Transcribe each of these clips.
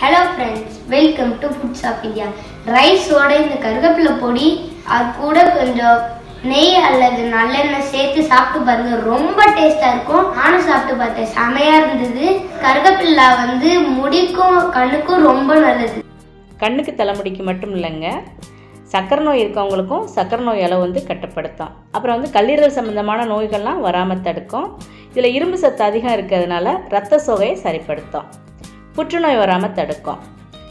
Hello friends, welcome to Foods of India. Rice ஓட இந்த கருவேப்பிலை பொடி அது கூட கொஞ்சம் நெய் அல்லது நல்லெண்ணெய் சேர்த்து சாப்பிட்டு பாருங்க, ரொம்ப டேஸ்டா இருக்கும். நானும் சாப்பிட்டு பார்த்தேன், செமையா இருந்தது. கருவேப்பிலை முடிக்கும் கண்ணுக்கும் ரொம்ப நல்லது. கண்ணுக்கு தலைமுடிக்கு மட்டும் இல்லைங்க, சக்கரை நோய் இருக்கவங்களுக்கும் சக்கரை நோய் அளவு கட்டுப்படுத்தும். அப்புறம் கல்லீரல் சம்மந்தமான நோய்கள்லாம் வராமல் தடுக்கும். இதில் இரும்பு சத்து அதிகம் இருக்கிறதுனால இரத்த சோகையை சரிப்படுத்தும், புற்றுநோய் வராமல் தடுக்கும்.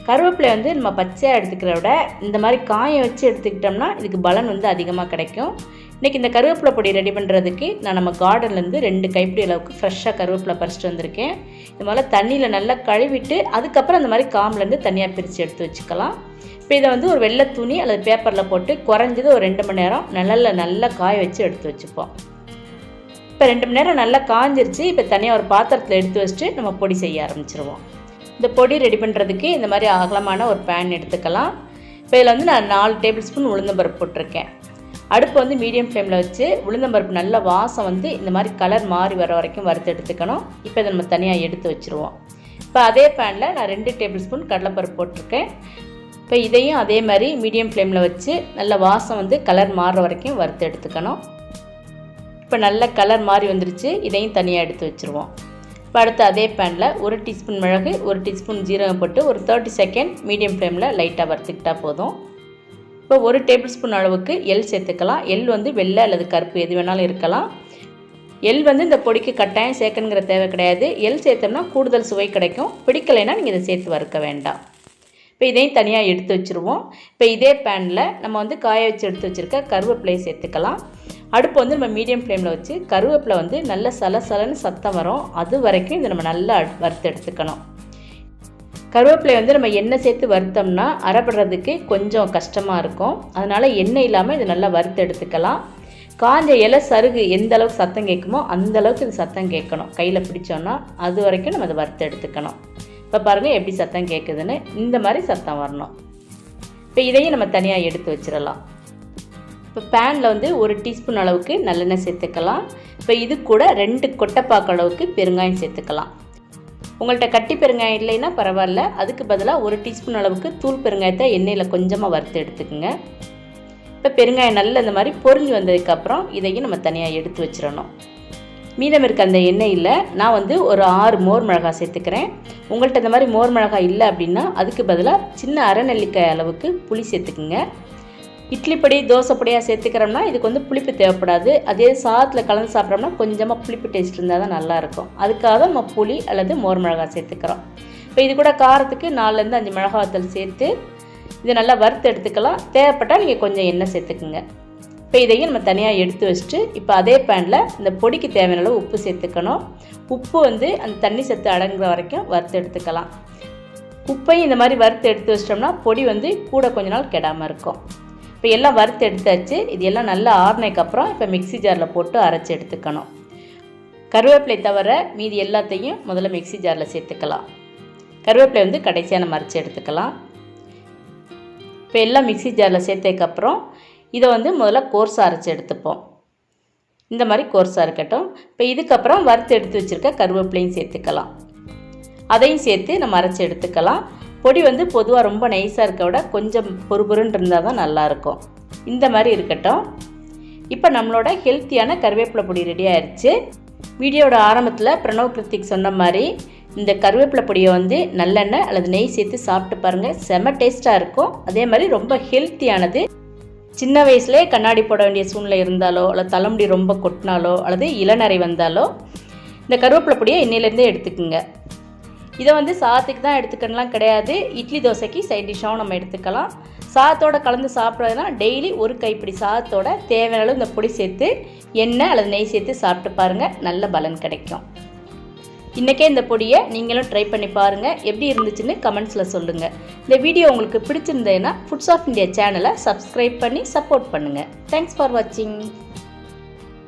கருவேப்பிலை நம்ம பச்சையாக எடுத்துக்கிறத விட இந்த மாதிரி காய வச்சு எடுத்துக்கிட்டோம்னா இதுக்கு பலன் அதிகமாக கிடைக்கும். இன்றைக்கி இந்த கருவேப்பிலை பொடி ரெடி பண்ணுறதுக்கு நான் நம்ம கார்டன்லேருந்து 2 கைப்பிடி அளவுக்கு ஃப்ரெஷ்ஷாக கருவேப்பிலை பறிச்சிட்டு வந்திருக்கேன். இது மாதிரி தண்ணியில் நல்லா கழுவிட்டு அதுக்கப்புறம் அந்த மாதிரி காம்லேருந்து தனியாக பிரித்து எடுத்து வச்சுக்கலாம். இப்போ இதை ஒரு வெள்ளை துணி அல்லது பேப்பரில் போட்டு குறைஞ்சது ஒரு 2 மணி நேரம் நிழலில் நல்லா காய வச்சு எடுத்து வச்சுப்போம். இப்போ 2 மணி நேரம் நல்லா காஞ்சிருச்சு. இப்போ தனியாக ஒரு பாத்திரத்தில் எடுத்து வச்சுட்டு நம்ம பொடி செய்ய ஆரம்பிச்சிருவோம். இந்த பொடி ரெடி பண்ணுறதுக்கு இந்த மாதிரி அகலமான ஒரு பேன் எடுத்துக்கலாம். இப்போ இதில் நான் 4 டேபிள் ஸ்பூன் உளுந்தம்பருப்பு போட்டிருக்கேன். அடுப்பு மீடியம் ஃப்ளேமில் வச்சு உளுந்தம்பருப்பு நல்ல வாசம் இந்த மாதிரி கலர் மாறி வர வரைக்கும் வறுத்து எடுத்துக்கணும். இப்போ இதை நம்ம தனியாக எடுத்து வச்சுருவோம். இப்போ அதே பேனில் நான் 2 டேபிள் ஸ்பூன் கடலைப்பருப்பு போட்டிருக்கேன். இப்போ இதையும் அதே மாதிரி மீடியம் ஃப்ளேமில் வச்சு நல்ல வாசம் கலர் மாறுற வரைக்கும் வறுத்து எடுத்துக்கணும். இப்போ நல்ல கலர் மாறி வந்துருச்சு. இதையும் தனியாக எடுத்து வச்சுருவோம். இப்போ அடுத்து அதே பேனில் 1 டீஸ்பூன் மிளகு, 1 டீஸ்பூன் ஜீரகம் போட்டு ஒரு 30 செகண்ட் மீடியம் ஃப்ளேமில் லைட்டாக வறுத்துக்கிட்டால் போதும். இப்போ 1 டேபிள் ஸ்பூன் அளவுக்கு எள் சேர்த்துக்கலாம். எள் வெள்ளை அல்லது கருப்பு எது வேணாலும் இருக்கலாம். எள் இந்த பொடிக்கு கட்டாயம் சேர்க்கணுங்கிற தேவை கிடையாது. எள் சேர்த்தோம்னா கூடுதல் சுவை கிடைக்கும். பிடிக்கலைன்னா நீங்கள் இதை சேர்த்து வறுக்க வேண்டாம். இப்போ இதையும் தனியாக எடுத்து வச்சுருவோம். இப்போ இதே பேனில் நம்ம காய வச்சு எடுத்து வச்சுருக்க கருவேப்பிலையை சேர்த்துக்கலாம். அடுப்பு நம்ம மீடியம் ஃப்ளேமில் வச்சு கருவேப்பிலை நல்ல சலசலன்னு சத்தம் வரும், அது வரைக்கும் இதை நம்ம நல்லா வறுத்து எடுத்துக்கணும். கருவேப்பிலை நம்ம எண்ணெய் சேர்த்து வறுத்தோம்னா அரைப்படுறதுக்கு கொஞ்சம் கஷ்டமாக இருக்கும். அதனால் எண்ணெய் இல்லாமல் இதை நல்லா வறுத்து எடுத்துக்கலாம். காஞ்ச இலை சருகு எந்த அளவுக்கு சத்தம் கேட்குமோ அந்த அளவுக்கு இது சத்தம் கேட்கணும். கையில் பிடிச்சோன்னா அது வரைக்கும் நம்ம அதை வறுத்து எடுத்துக்கணும். இப்போ பாருங்கள் எப்படி சத்தம் கேட்குதுன்னு, இந்த மாதிரி சத்தம் வரணும். இப்போ இதையும் நம்ம தனியாக எடுத்து வச்சிடலாம். இப்போ பேனில் 1 டீஸ்பூன் அளவுக்கு நல்லெண்ணெய் சேர்த்துக்கலாம். இப்போ இது கூட 2 கொட்டைப்பாக்கு அளவுக்கு பெருங்காயம் சேர்த்துக்கலாம். உங்கள்கிட்ட கட்டி பெருங்காயம் இல்லைன்னா பரவாயில்ல, அதுக்கு பதிலாக 1 டீஸ்பூன் அளவுக்கு தூள் பெருங்காயத்தை எண்ணெயில் கொஞ்சமாக வறுத்து எடுத்துக்கோங்க. இப்போ பெருங்காயம் நல்லா இந்த மாதிரி பொரிஞ்சு வந்ததுக்கப்புறம் இதையும் நம்ம தனியாக எடுத்து வச்சிடணும். மீதம் இருக்க அந்த எண்ணெயில் நான் ஒரு 6 மோர் மிளகாய் சேர்த்துக்கிறேன். உங்கள்கிட்ட இந்த மாதிரி மோர் மிளகாய் இல்லை அப்படின்னா அதுக்கு பதிலாக சின்ன அரை நெல்லிக்காய் அளவுக்கு புளி சேர்த்துக்குங்க. இட்லி பொடி தோசை பொடியாக சேர்த்துக்கிறோம்னா இதுக்கு புளிப்பு தேவைப்படாது. அதே சாதத்தில் கலந்து சாப்பிட்றோம்னா கொஞ்சமாக புளிப்பு டேஸ்ட் இருந்தால் தான் நல்லாயிருக்கும். அதுக்காக நம்ம புளி அல்லது மோர் மிளகாய் சேர்த்துக்கிறோம். இப்போ இது கூட காரத்துக்கு 4லேருந்து 5 மிளகாய் வத்தல் சேர்த்து இதை நல்லா வறுத்து எடுத்துக்கலாம். தேவைப்பட்டால் நீங்கள் கொஞ்சம் எண்ணெய் சேர்த்துக்குங்க. இப்போ இதையும் நம்ம தனியாக எடுத்து வச்சுட்டு இப்போ அதே பேனில் இந்த பொடிக்கு தேவையான அளவு உப்பு சேர்த்துக்கணும். உப்பு அந்த தண்ணி சத்து அடங்குற வரைக்கும் வறுத்து எடுத்துக்கலாம். உப்பையும் இந்த மாதிரி வறுத்து எடுத்து வச்சிட்டோம்னா பொடி கூட கொஞ்ச நாள் கெடாமல் இருக்கும். இப்போ எல்லாம் வறுத்து எடுத்தாச்சு. இது எல்லாம் நல்லா ஆறுனதுக்கப்புறம் இப்போ மிக்ஸி ஜாரில் போட்டு அரைச்சி எடுத்துக்கணும். கருவேப்பிலை தவிர மீதி எல்லாத்தையும் முதல்ல மிக்ஸி ஜாரில் சேர்த்துக்கலாம். கருவேப்பிலை கடைசியாக நம்ம அரைச்சி எடுத்துக்கலாம். இப்போ எல்லாம் மிக்ஸி ஜாரில் சேர்த்ததுக்கப்புறம் இதை முதல்ல கோர்ஸாக அரைச்சி எடுத்துப்போம். இந்த மாதிரி கோர்ஸாக இருக்கட்டும். இப்போ இதுக்கப்புறம் வறுத்து எடுத்து வச்சுருக்க கருவேப்பிலையும் சேர்த்துக்கலாம். அதையும் சேர்த்து நம்ம அரைச்சி எடுத்துக்கலாம். பொடி பொதுவாக ரொம்ப நைஸாக இருக்க விட கொஞ்சம் பொறுபொருன்னு இருந்தால் தான் நல்லாயிருக்கும். இந்த மாதிரி இருக்கட்டும். இப்போ நம்மளோட ஹெல்த்தியான கருவேப்பிலை பொடி ரெடி ஆயிடுச்சு. வீடியோட ஆரம்பத்தில் பிரணவ் கிருத்திக் சொன்ன மாதிரி இந்த கருவேப்பிலை பொடியை நல்லெண்ணெய் அல்லது நெய் சேர்த்து சாப்பிட்டு பாருங்கள், செம டேஸ்ட்டாக இருக்கும். அதே மாதிரி ரொம்ப ஹெல்த்தியானது. சின்ன வயசுலேயே கண்ணாடி போட வேண்டிய சூழ்நிலை இருந்தாலோ அல்லது தலைமுடி ரொம்ப கொட்டினாலோ அல்லது இளநரை வந்தாலோ இந்த கருவேப்பிலை பொடியை இன்னிலேருந்தே எடுத்துக்குங்க. இதை சாதத்துக்கு தான் எடுத்துக்கலாம் கிடையாது, இட்லி தோசைக்கு சைட் டிஷ்ஷாகவும் நம்ம எடுத்துக்கலாம். சாதத்தோடு கலந்து சாப்பிட்றதுனா டெய்லி 1 கைப்பிடி சாதத்தோட தேவையான அளவு இந்த பொடி சேர்த்து எண்ணெய் அல்லது நெய் சேர்த்து சாப்பிட்டு பாருங்கள், நல்ல பலன் கிடைக்கும். இன்றைக்கே இந்த பொடியை நீங்களும் ட்ரை பண்ணி பாருங்கள், எப்படி இருந்துச்சுன்னு கமெண்ட்ஸில் சொல்லுங்கள். இந்த வீடியோ உங்களுக்கு பிடிச்சிருந்ததுன்னா ஃபுட்ஸ் ஆஃப் இந்தியா சேனலை சப்ஸ்கிரைப் பண்ணி சப்போர்ட் பண்ணுங்கள். தேங்க்ஸ் ஃபார் வாட்சிங்.